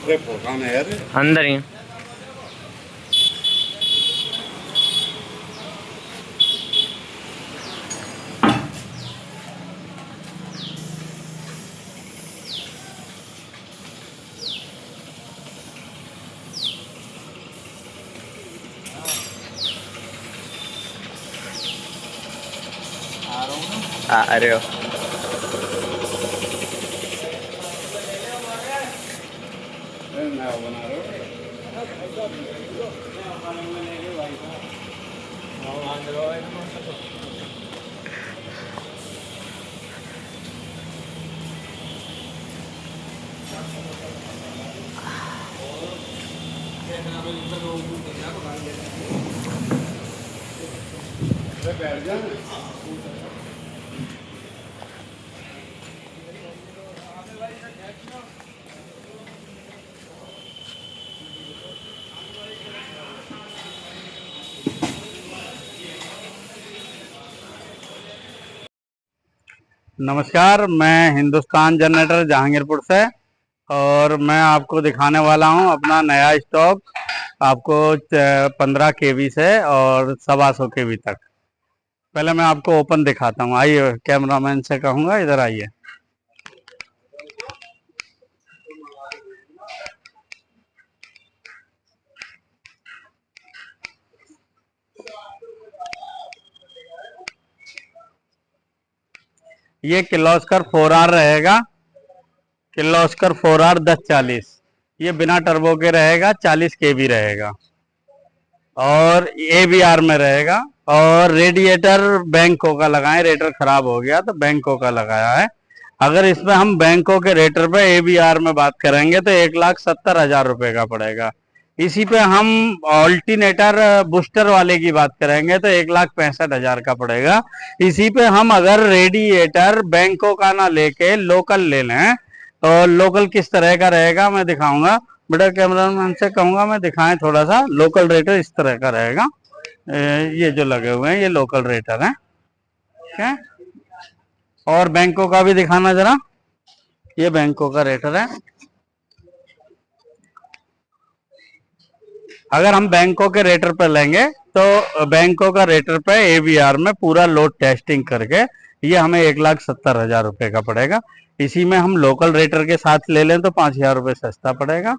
अंदर ही अरे नमस्कार, मैं हिंदुस्तान जनरेटर जहांगीरपुर से और मैं आपको दिखाने वाला हूं अपना नया स्टॉक। आपको 15 केवी से और 125 केवी तक। पहले मैं आपको ओपन दिखाता हूं। आइए, कैमरामैन से कहूंगा इधर आइए। ये किर्लोस्कर 4R रहेगा। किर्लोस्कर 4R 1040। ये बिना टर्बो के रहेगा, 40 केवी रहेगा और ABR में रहेगा। और रेडिएटर बैंको का लगाएं, रेटर खराब हो गया तो बैंको का लगाया है। अगर इसमें हम बैंको के रेटर पे ABR में बात करेंगे तो 1,70,000 रुपए का पड़ेगा। इसी पे हम ऑल्टरनेटर बूस्टर वाले की बात करेंगे तो 1,65,000 का पड़ेगा। इसी पे हम अगर रेडिएटर बैंको का ना लेके लोकल ले लें तो लोकल किस तरह का रहेगा मैं दिखाऊंगा। बेटा कैमरामैन से कहूंगा मैं दिखाएं थोड़ा सा। लोकल रेटर इस तरह का रहेगा। ये जो लगे हुए हैं ये लोकल रेटर हैं, ठीक है। और बैंकों का भी दिखाना जरा। ये बैंकों का रेटर है। अगर हम बैंकों के रेटर पे लेंगे तो बैंकों का रेटर पे ABR में पूरा लोड टेस्टिंग करके ये हमें 1,70,000 रुपए का पड़ेगा। इसी में हम लोकल रेटर के साथ ले लें तो 5,000 रुपये सस्ता पड़ेगा।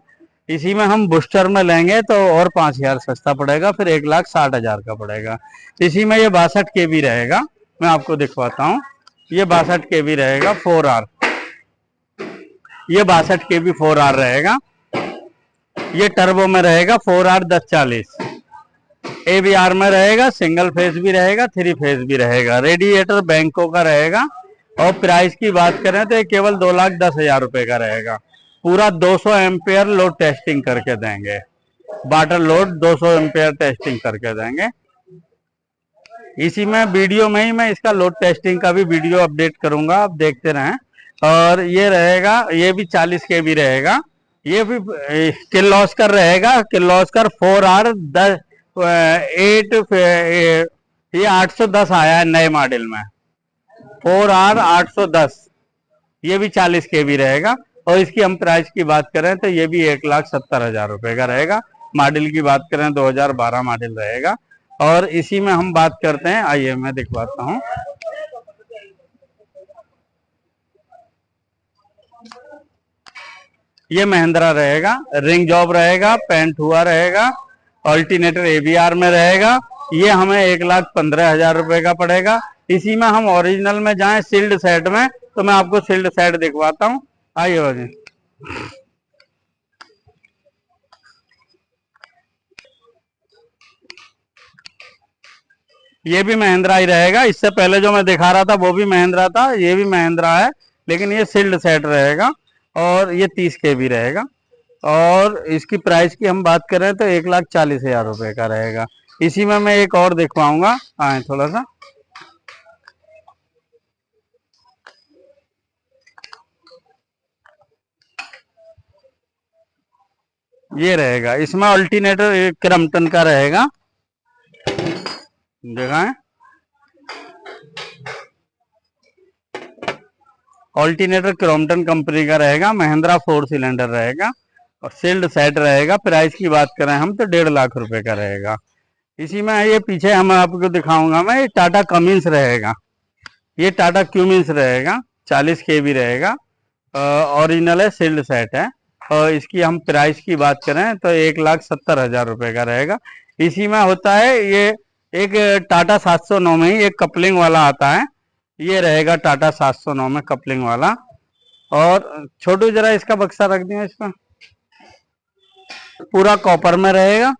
इसी में हम बूस्टर में लेंगे तो और 5,000 सस्ता पड़ेगा, फिर 1,60,000 का पड़ेगा। इसी में ये 62 केवी रहेगा। मैं आपको दिखवाता हूँ। ये 62 केवी रहेगा 4R। ये 62 केवी 4R रहेगा। ये टर्बो में रहेगा 4R 1040। ABR में रहेगा, सिंगल फेज भी रहेगा, 3 फेज भी रहेगा। रेडिएटर बैंकों का रहेगा। और प्राइस की बात करें तो ये केवल 2,10,000 रुपए का रहेगा। पूरा 200 एम्पेयर लोड टेस्टिंग करके देंगे। वाटर लोड 200 एम्पेयर टेस्टिंग करके देंगे। इसी में वीडियो में ही मैं इसका लोड टेस्टिंग का भी वीडियो अपडेट करूंगा, आप देखते रहें। और ये रहेगा, ये भी 40 के भी रहेगा। ये भी किर्लोस्कर रहेगा। किर्लोस्कर 4R 8 ये 810 आया है नए मॉडल में। 4R 810। ये भी 40 के भी रहेगा। और इसकी हम प्राइस की बात करें तो ये भी 1,70,000 रुपए का रहेगा। मॉडल की बात करें 2012 मॉडल रहेगा। और इसी में हम बात करते हैं, आइए मैं दिखवाता हूँ। ये महिंद्रा रहेगा, रिंग जॉब रहेगा, पेंट हुआ रहेगा, ऑल्टरनेटर ABR में रहेगा। ये हमें 1,15,000 रुपए का पड़ेगा। इसी में हम ओरिजिनल में जाएं सील्ड सेट में तो मैं आपको सील्ड सेट दिखवाता हूँ। आइए बाजी। ये भी महिंद्रा ही रहेगा। इससे पहले जो मैं दिखा रहा था वो भी महिंद्रा था, ये भी महिंद्रा है, लेकिन ये सील्ड सेट रहेगा। और ये 30 के भी रहेगा। और इसकी प्राइस की हम बात करें तो 1,40,000 रुपए का रहेगा। इसी में मैं एक और दिखवाऊंगा, आए थोड़ा सा। ये रहेगा, इसमें अल्टरनेटर क्रम्पटन का रहेगा, दिखाएं। अल्टरनेटर क्रॉम्पटन कंपनी का रहेगा, महिंद्रा 4 सिलेंडर रहेगा। और सील्ड सेट रहेगा। प्राइस की बात करें हम तो 1.5 लाख रुपए का रहेगा। इसी में ये पीछे हम आपको दिखाऊंगा मैं, ये टाटा कमिंस रहेगा, ये टाटा क्यूमिंस रहेगा, 40 केबी रहेगा, ओरिजिनल है, सील्ड सेट है। और इसकी हम प्राइस की बात करें तो 1,70,000 रुपए का रहेगा। इसी में होता है ये एक टाटा 709 में ही एक कपलिंग वाला आता है, ये रहेगा टाटा 709 में कपलिंग वाला। और छोटू जरा इसका बक्सा रख दिया इसका, पूरा कॉपर में रहेगा।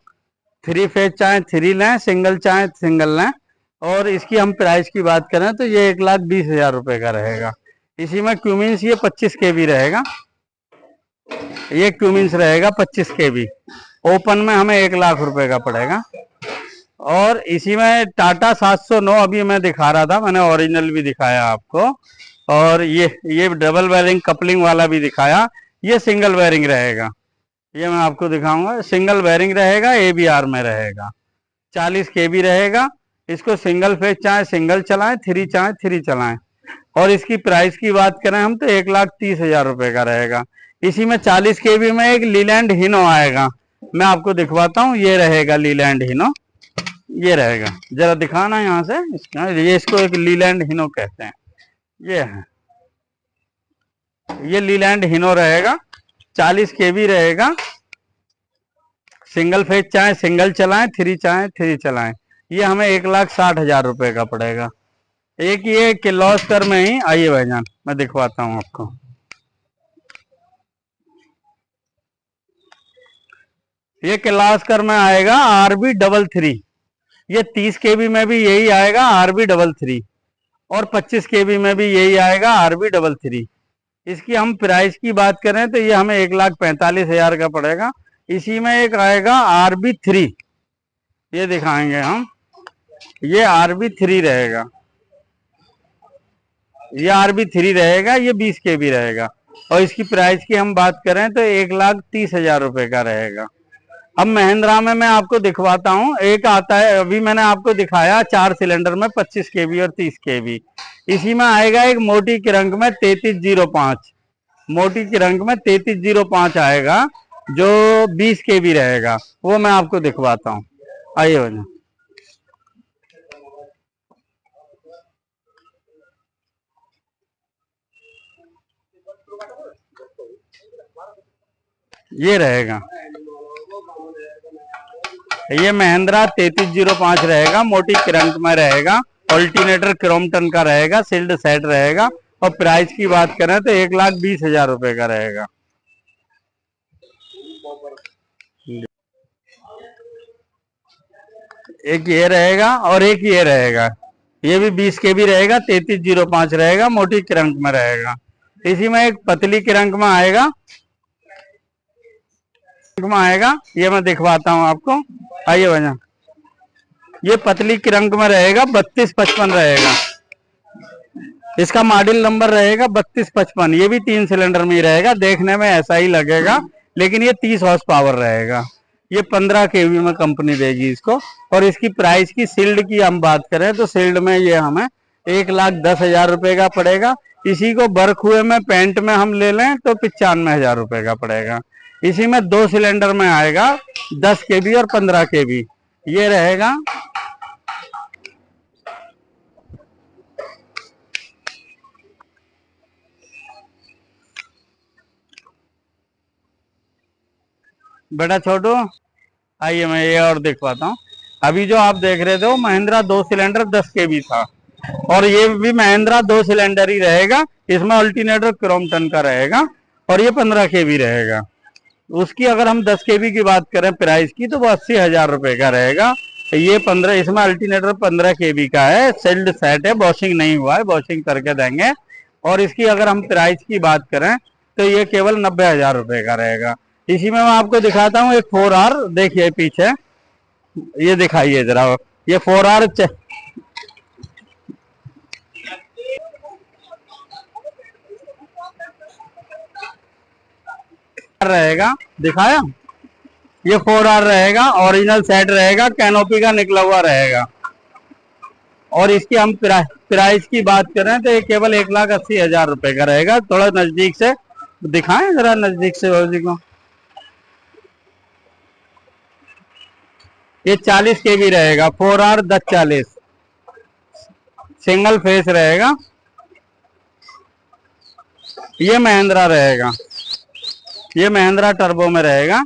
3 फेज चाहे 3 लें, सिंगल चाहे सिंगल लें। और इसकी हम प्राइस की बात करें तो ये 1,20,000 रुपए का रहेगा। इसी में क्यूमिंस ये 25 केबी रहेगा, ये क्यूमिंस रहेगा 25 केबी। ओपन में हमें 1 लाख रुपए का पड़ेगा। और इसी में टाटा 709 अभी मैं दिखा रहा था, मैंने ओरिजिनल भी दिखाया आपको। और ये डबल वायरिंग कपलिंग वाला भी दिखाया, ये सिंगल वायरिंग रहेगा, ये मैं आपको दिखाऊंगा। सिंगल वायरिंग रहेगा, ABR में रहेगा, 40 केबी रहेगा। इसको सिंगल फेज चाहे सिंगल चलाएं, 3 चाहे 3 चलाएं। और इसकी प्राइस की बात करें हम तो 1,30,000 रुपए का रहेगा। इसी में 40 केबी में एक लीलैंड हिनो आएगा, मैं आपको दिखवाता हूँ। ये रहेगा लीलैंड हिनो, ये रहेगा, जरा दिखाना यहाँ से इसका। ये इसको एक लीलैंड हिनो कहते हैं, ये है, ये लीलैंड हिनो रहेगा, 40 केबी रहेगा। सिंगल फेज चाहे सिंगल चलाएं, 3 चाहे 3 चलाएं। ये हमें 1,60,000 रुपए का पड़ेगा। एक ये किर्लोस्कर में ही, आइए भाईजान मैं दिखवाता हूँ आपको। ये किर्लोस्कर में आएगा RB33, ये 30 केबी में भी यही आएगा RB33, और 25 केबी में भी यही आएगा RB33। इसकी हम प्राइस की बात करें तो ये हमें 1,45,000 का पड़ेगा। इसी में एक आएगा RB3, ये दिखाएंगे हम, ये RB3 रहेगा, ये RB3 रहेगा, ये 20 केबी रहेगा। और इसकी प्राइस की हम बात करें तो 1,30,000 रुपए का रहेगा। अब महिंद्रा में मैं आपको दिखवाता हूँ, एक आता है अभी मैंने आपको दिखाया 4 सिलेंडर में 25 केबी और 30 केबी। इसी में आएगा एक मोटी किरंग में 3305, मोटी किरंग में 3305 आएगा, जो 20 केबी रहेगा, वो मैं आपको दिखवाता हूँ। आइए भैया, ये रहेगा, ये महिंद्रा 3305 रहेगा, मोटी किरंक में रहेगा, ऑल्टरनेटर क्रोम्पटन का रहेगा, सील्ड सेट रहेगा। और प्राइस की बात करें तो 1,20,000 रुपए का रहेगा। एक ये रहेगा और एक ये रहेगा, ये भी 20 केबी रहेगा, 3305 रहेगा, मोटी किरंक में रहेगा। इसी में एक पतली किरंक में आएगा, ये मैं दिखवाता हूँ आपको। आइए भैया, ये पतली किरंक में रहेगा, 3255 रहेगा, इसका मॉडल नंबर रहेगा 3255। ये भी 3 सिलेंडर में ही रहेगा, देखने में ऐसा ही लगेगा, लेकिन ये 30 हॉर्स पावर रहेगा। ये 15 केवी में कंपनी देगी इसको। और इसकी प्राइस की सील्ड की हम बात करें तो सील्ड में ये हमें 1,10,000 रुपए का पड़ेगा। इसी को बर्क हुए में पेंट में हम ले लें तो 95,000 रुपए का पड़ेगा। इसी में 2 सिलेंडर में आएगा, 10 केबी और 15 केबी, ये रहेगा। बेटा छोटू, आइए मैं ये और दिखवाता हूँ। अभी जो आप देख रहे थे वो महिंद्रा 2 सिलेंडर 10 केबी था, और ये भी महिंद्रा 2 सिलेंडर ही रहेगा। इसमें अल्टरनेटर क्रोम्पटन का रहेगा और ये 15 केबी रहेगा। उसकी अगर हम 10 केबी की बात करें प्राइस की तो वो 80,000 रुपए का रहेगा। ये 15, इसमें अल्टरनेटर 15 केबी का है, सील्ड सेट है, वॉशिंग नहीं हुआ है, वॉशिंग करके देंगे। और इसकी अगर हम प्राइस की बात करें तो ये केवल 90,000 रुपए का रहेगा। इसी में मैं आपको दिखाता हूँ एक 4R, देखिए पीछे, ये दिखाइए जरा, ये 4R रहेगा, दिखाया, ये 4R रहेगा, ओरिजिनल सेट रहेगा, कैनोपी का निकला हुआ रहेगा। और इसकी हम प्राइस की बात करें तो ये केवल 1,80,000 रुपए का रहेगा। थोड़ा नजदीक से दिखाएं, जरा नजदीक से को। ये 40 के बी रहेगा, 4R 1040 सिंगल फेस रहेगा। ये महिंद्रा रहेगा, ये महिंद्रा टर्बो में रहेगा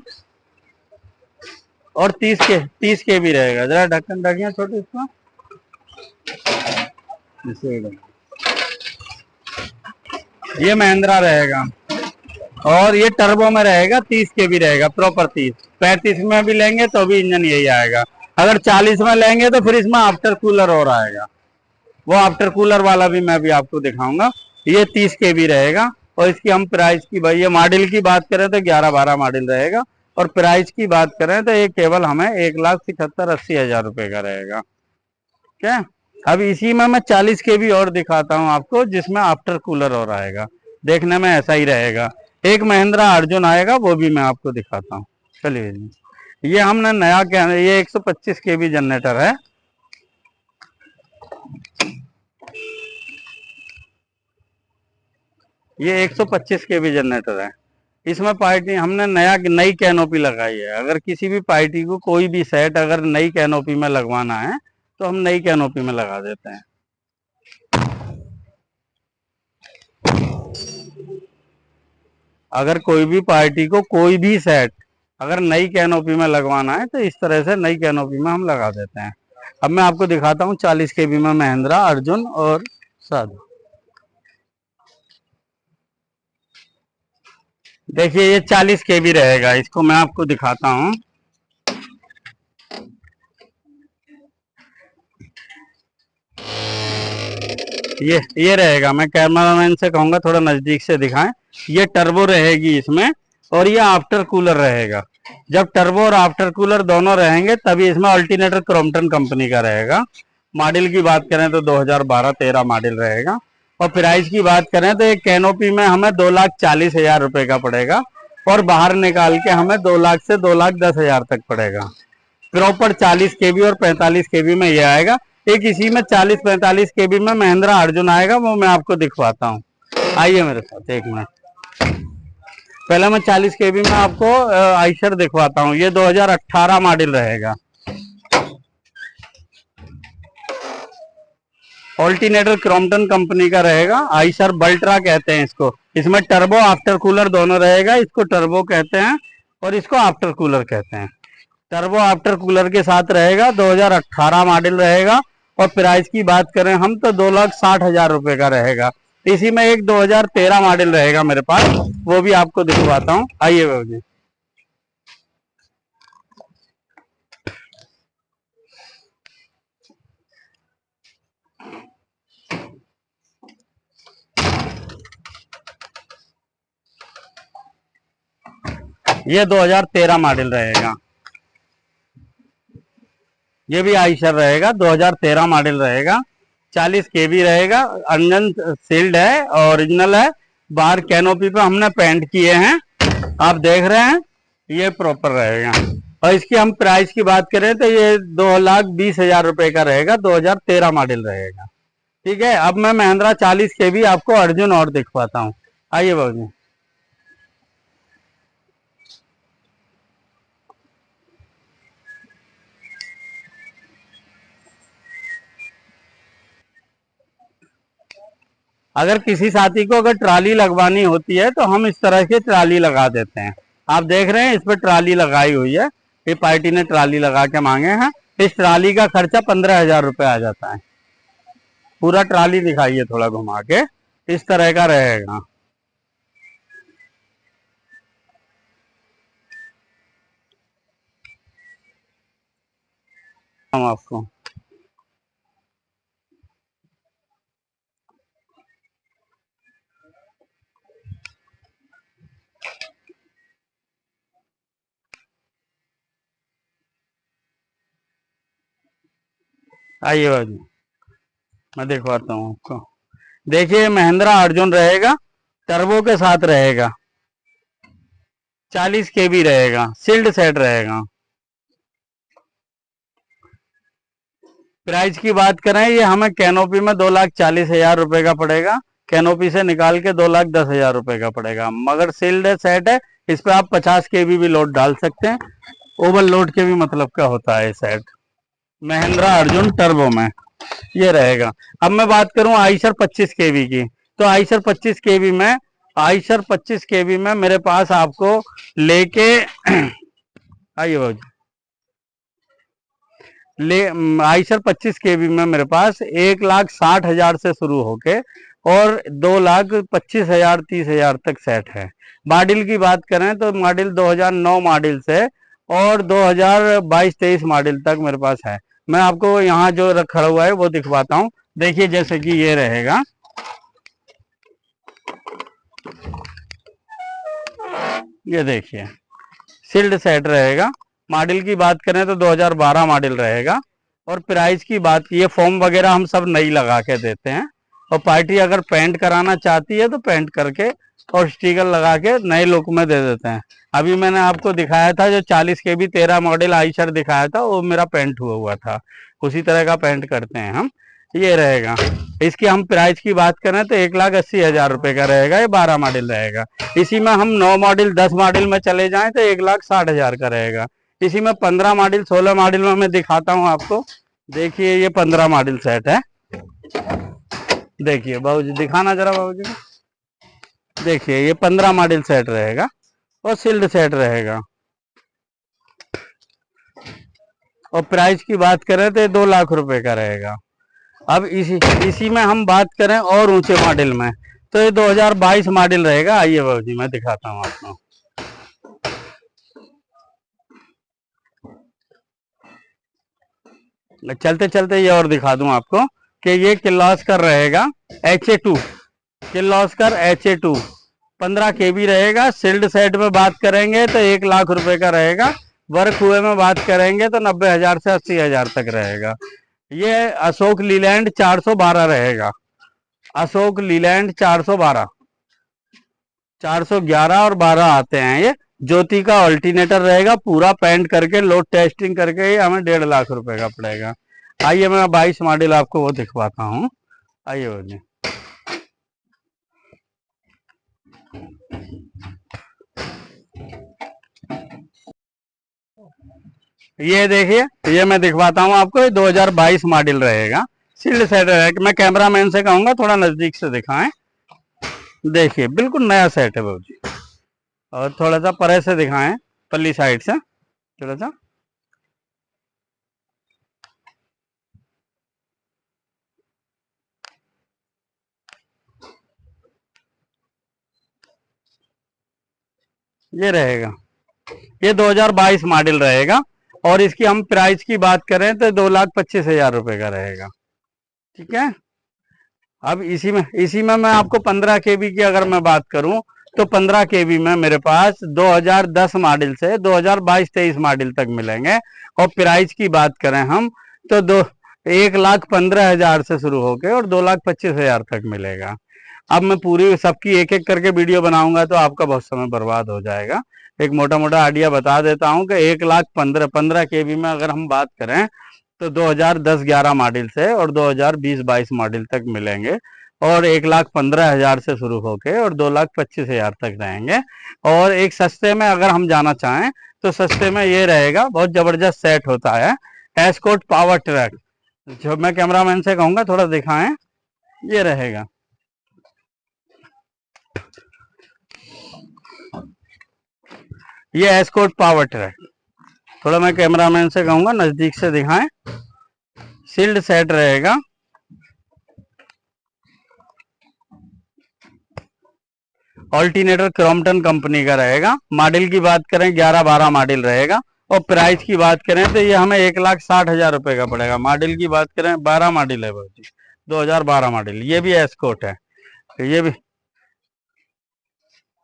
और 30 के भी रहेगा। जरा ढक्कन रखिए छोटे इसको, ये महिंद्रा रहेगा और ये टर्बो में रहेगा, 30 के भी रहेगा, प्रॉपर 30। 35 में भी लेंगे तो भी इंजन यही आएगा। अगर 40 में लेंगे तो फिर इसमें आफ्टर कूलर और आएगा, वो आफ्टर कूलर वाला भी मैं भी आपको दिखाऊंगा। ये 30 के भी रहेगा और इसकी हम प्राइस की, भाई ये मॉडल की बात करें तो 11-12 मॉडल रहेगा और प्राइस की बात करें तो ये केवल हमें 1,77,80,000 रुपए का रहेगा। क्या अब इसी में मैं 40 के भी और दिखाता हूँ आपको, जिसमें आफ्टर कूलर और आएगा, देखने में ऐसा ही रहेगा। एक महिंद्रा अर्जुन आएगा, वो भी मैं आपको दिखाता हूँ। चलिए ये हमने नया क्या, ये 125 के भी जनरेटर है। ये 125 के भी जनरेटर है। इसमें पार्टी हमने नई कैनोपी लगाई है। अगर किसी भी पार्टी को कोई भी सेट अगर नई कैनोपी में लगवाना है तो हम नई कैनोपी में लगा देते हैं। अगर कोई भी पार्टी को कोई भी सेट अगर नई कैनोपी में लगवाना है तो इस तरह से नई कैनोपी में हम लगा देते हैं। अब मैं आपको दिखाता हूँ 40 के बी में महिंद्रा अर्जुन और साधु। देखिए ये 40 के बी रहेगा, इसको मैं आपको दिखाता हूँ। ये रहेगा, मैं कैमरामैन से कहूंगा थोड़ा नजदीक से दिखाएं। ये टर्बो रहेगी इसमें और ये आफ्टर कूलर रहेगा। जब टर्बो और आफ्टर कूलर दोनों रहेंगे तभी इसमें अल्टरनेटर क्रॉम्पटन कंपनी का रहेगा। मॉडल की बात करें तो 2012-13 मॉडल रहेगा और प्राइस की बात करें तो एक कैनोपी में हमें 2,40,000 रुपए का पड़ेगा और बाहर निकाल के हमें 2 लाख से 2,10,000 तक पड़ेगा। प्रॉपर 40 के बी और 45 के बी में ये आएगा। एक इसी में 40-45 के बी में महिंद्रा अर्जुन आएगा, वो मैं आपको दिखवाता हूँ। आइए मेरे साथ एक मिनट। पहले मैं 40 के बी में आपको आइशर दिखवाता हूँ। ये 2018 मॉडल रहेगा। ऑल्टरनेटर क्रॉम्पटन कंपनी का रहेगा, आइशर बल्ट्रा कहते हैं इसको। इसमें टर्बो आफ्टर कूलर दोनों रहेगा। इसको टर्बो कहते हैं और इसको आफ्टर कूलर कहते हैं। टर्बो आफ्टर कूलर के साथ रहेगा, 2018 मॉडल रहेगा और प्राइस की बात करें हम तो 2,60,000 रुपए का रहेगा। इसी में एक 2013 मॉडल रहेगा मेरे पास, वो भी आपको दिखवाता हूँ। आइए बाबू जी। ये 2013 मॉडल रहेगा। ये भी आइशर रहेगा, 2013 मॉडल रहेगा। 40 के बी रहेगा। इंजन सील्ड है, ओरिजिनल है। बाहर कैनोपी पे हमने पेंट किए हैं, आप देख रहे हैं। ये प्रॉपर रहेगा और इसकी हम प्राइस की बात करें तो ये 2,20,000 रुपए का रहेगा। 2013 मॉडल रहेगा। ठीक है, अब मैं महिंद्रा 40 के बी आपको अर्जुन और दिखवाता हूँ। आइए बाबू जी। अगर किसी साथी को अगर ट्राली लगवानी होती है तो हम इस तरह की ट्राली लगा देते हैं। आप देख रहे हैं इस पर ट्राली लगाई हुई है। ये पार्टी ने ट्राली लगा के मांगे हैं। इस ट्राली का खर्चा 15,000 रुपये आ जाता है। पूरा ट्राली दिखाइए थोड़ा घुमा के, इस तरह का रहेगा। हम आपको आइए बाजू मैं दिखवाता हूँ आपको। देखिए महिंद्रा अर्जुन रहेगा, टर्बो के साथ रहेगा, 40 के बी रहेगा, सील्ड सेट रहेगा। प्राइस की बात करें ये हमें कैनोपी में 2,40,000 रुपए का पड़ेगा। कैनोपी से निकाल के 2,10,000 रुपए का पड़ेगा। मगर सील्ड सेट है, इस पे आप 50 के बी भी लोड डाल सकते हैं। ओवरलोड के भी मतलब का होता है सेट, महिंद्रा अर्जुन टर्बो में ये रहेगा। अब मैं बात करूं आइशर 25 केवी की, तो आइशर 25 केवी में, आइशर 25 केवी में मेरे पास आपको लेके आइए भाई, आइशर 25 केवी में मेरे पास 1,60,000 से शुरू होके और 2,25,000 30,000 तक सेट है। मॉडल की बात करें तो मॉडल 2009 मॉडल से और 2022-23 मॉडल तक मेरे पास है। मैं आपको यहाँ जो रखा हुआ है वो दिखवाता हूँ। देखिए जैसे कि ये रहेगा, ये देखिए सील्ड सेट रहेगा। मॉडल की बात करें तो 2012 मॉडल रहेगा और प्राइस की बात की, ये फॉर्म वगैरह हम सब नई लगा के देते हैं और पार्टी अगर पेंट कराना चाहती है तो पेंट करके और स्टिकर लगा के नए लुक में दे देते हैं। अभी मैंने आपको दिखाया था जो 40 के भी 13 मॉडल आइशर दिखाया था, वो मेरा पेंट हुआ था, उसी तरह का पेंट करते हैं हम। ये रहेगा। इसकी हम प्राइस की बात करें तो 1,80,000 रुपये का रहेगा, ये 12 मॉडल रहेगा। इसी में हम 9 मॉडल 10 मॉडल में चले जाएं तो 1,60,000 का रहेगा। इसी में 15 मॉडल 16 मॉडल में मैं दिखाता हूँ आपको। देखिए ये 15 मॉडल सेट है, देखिए बाबूजी दिखाना जरा बाबूजी को। देखिए ये 15 मॉडल सेट रहेगा और सील्ड सेट रहेगा और प्राइस की बात करें तो 2 लाख रुपए का रहेगा। अब इसी में हम बात करें और ऊंचे मॉडल में तो ये 2022 मॉडल रहेगा। आइए बाबूजी मैं दिखाता हूँ आपको। चलते चलते ये और दिखा दूं आपको कि ये किर्लोस्कर रहेगा HA2, किर्लोस्कर HA2 15 केबी रहेगा। सील्ड सेट में बात करेंगे तो 1 लाख रुपए का रहेगा। वर्क हुए में बात करेंगे तो 90,000 से 80,000 तक रहेगा। ये अशोक लीलैंड 412 रहेगा, अशोक लीलैंड 412, 411 और 12 आते हैं। ये ज्योति का अल्टरनेटर रहेगा, पूरा पेंट करके लोड टेस्टिंग करके ही हमें 1.5 लाख रुपए का पड़ेगा। आइए मैं 22 मॉडल आपको वो दिखवाता हूँ। आइए वो जी, ये देखिए ये मैं दिखवाता हूँ आपको। ये 2022 मॉडल रहेगा, सील्ड सेट रहेगा। मैं कैमरामैन से कहूंगा थोड़ा नजदीक से दिखाएं। देखिए बिल्कुल नया सेट है बाबूजी, और थोड़ा सा परे से दिखाएं, पल्ली साइड से थोड़ा सा। ये रहेगा, ये 2022 मॉडल रहेगा और इसकी हम प्राइस की बात करें तो 2,25,000 रुपए का रहेगा। ठीक है। अब इसी में मैं आपको 15 केबी की अगर मैं बात करूं तो 15 केबी में मेरे पास 2010 मॉडल से 2022-23 मॉडल तक मिलेंगे और प्राइस की बात करें हम तो 1,15,000 से शुरू होकर और 2,25,000 तक मिलेगा। अब मैं पूरी सबकी एक एक करके वीडियो बनाऊंगा तो आपका बहुत समय बर्बाद हो जाएगा। एक मोटा मोटा आइडिया बता देता हूं कि 1,15,000 केबी में अगर हम बात करें तो 2010-11 मॉडल से और 2020-22 मॉडल तक मिलेंगे और 1,15,000 से शुरू होके और 2,25,000 तक रहेंगे। और एक सस्ते में अगर हम जाना चाहें तो सस्ते में ये रहेगा, बहुत जबरदस्त सेट होता है, एस्कॉर्ट पावर ट्रक। जो मैं कैमरामैन से कहूंगा थोड़ा दिखाएं, ये रहेगा। ये एस्कॉर्ट पावर ट्रक, थोड़ा मैं कैमरामैन से कहूंगा नजदीक से दिखाएं। सील्ड सेट रहेगा, अल्टरनेटर क्रॉम्पटन कंपनी का रहेगा। मॉडल की बात करें 11-12 मॉडल रहेगा और प्राइस की बात करें तो ये हमें 1,60,000 रुपए का पड़ेगा। मॉडल की बात करें 12 मॉडल है भाई, 2012 मॉडल, ये भी एस्कॉर्ट है। तो ये भी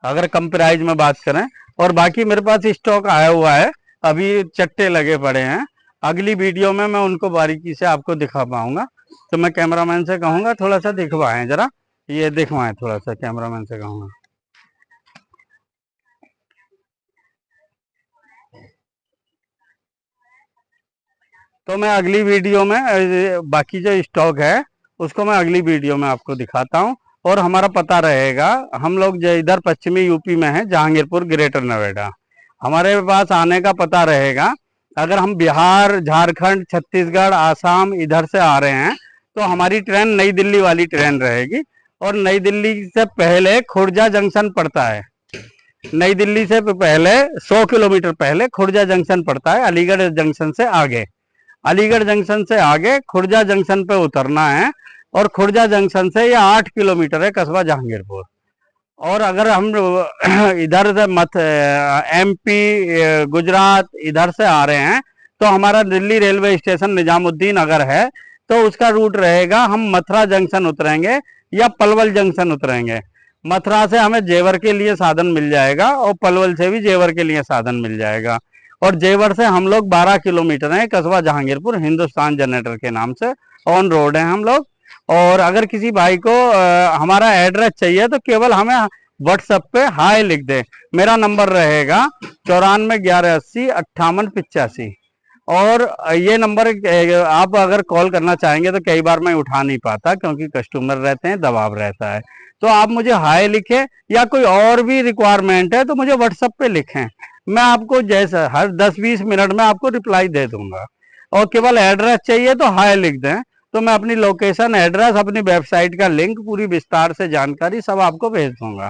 अगर कम प्राइस में बात करें, और बाकी मेरे पास स्टॉक आया हुआ है, अभी चट्टे लगे पड़े हैं। अगली वीडियो में मैं उनको बारीकी से आपको दिखा पाऊंगा, तो मैं कैमरामैन से कहूंगा थोड़ा सा दिखवाएं जरा, ये दिखवाएं थोड़ा सा, कैमरामैन से कहूंगा। तो मैं अगली वीडियो में बाकी जो स्टॉक है उसको मैं अगली वीडियो में आपको दिखाता हूँ। और हमारा पता रहेगा, हम लोग जो इधर पश्चिमी यूपी में है, जहांगीरपुर, ग्रेटर नोएडा। हमारे पास आने का पता रहेगा। अगर हम बिहार, झारखंड, छत्तीसगढ़, आसाम इधर से आ रहे हैं तो हमारी ट्रेन नई दिल्ली वाली ट्रेन रहेगी। और नई दिल्ली से पहले खुर्जा जंक्शन पड़ता है। नई दिल्ली से पहले 100 किलोमीटर पहले खुर्जा जंक्शन पड़ता है, अलीगढ़ जंक्शन से आगे। अलीगढ़ जंक्शन से आगे खुर्जा जंक्शन पे उतरना है और खुर्जा जंक्शन से ये 8 किलोमीटर है कस्बा जहांगीरपुर। और अगर हम इधर से मत एमपी, गुजरात इधर से आ रहे हैं तो हमारा दिल्ली रेलवे स्टेशन निजामुद्दीन अगर है तो उसका रूट रहेगा, हम मथुरा जंक्शन उतरेंगे या पलवल जंक्शन उतरेंगे। मथुरा से हमें जेवर के लिए साधन मिल जाएगा और पलवल से भी जेवर के लिए साधन मिल जाएगा। और जेवर से हम लोग 12 किलोमीटर हैं कस्बा जहांगीरपुर, हिंदुस्तान जनरेटर के नाम से ऑन रोड हैं हम लोग। और अगर किसी भाई को हमारा एड्रेस चाहिए तो केवल हमें व्हाट्सएप पे हाय लिख दे। मेरा नंबर रहेगा 9411805885। और ये नंबर आप अगर कॉल करना चाहेंगे तो कई बार मैं उठा नहीं पाता क्योंकि कस्टमर रहते हैं, दबाव रहता है। तो आप मुझे हाय लिखें या कोई और भी रिक्वायरमेंट है तो मुझे व्हाट्सएप पे लिखें, मैं आपको जैसा हर 10-20 मिनट में आपको रिप्लाई दे दूंगा। और केवल एड्रेस चाहिए तो हाय लिख दें, तो मैं अपनी लोकेशन, एड्रेस, अपनी वेबसाइट का लिंक, पूरी विस्तार से जानकारी सब आपको भेज दूंगा।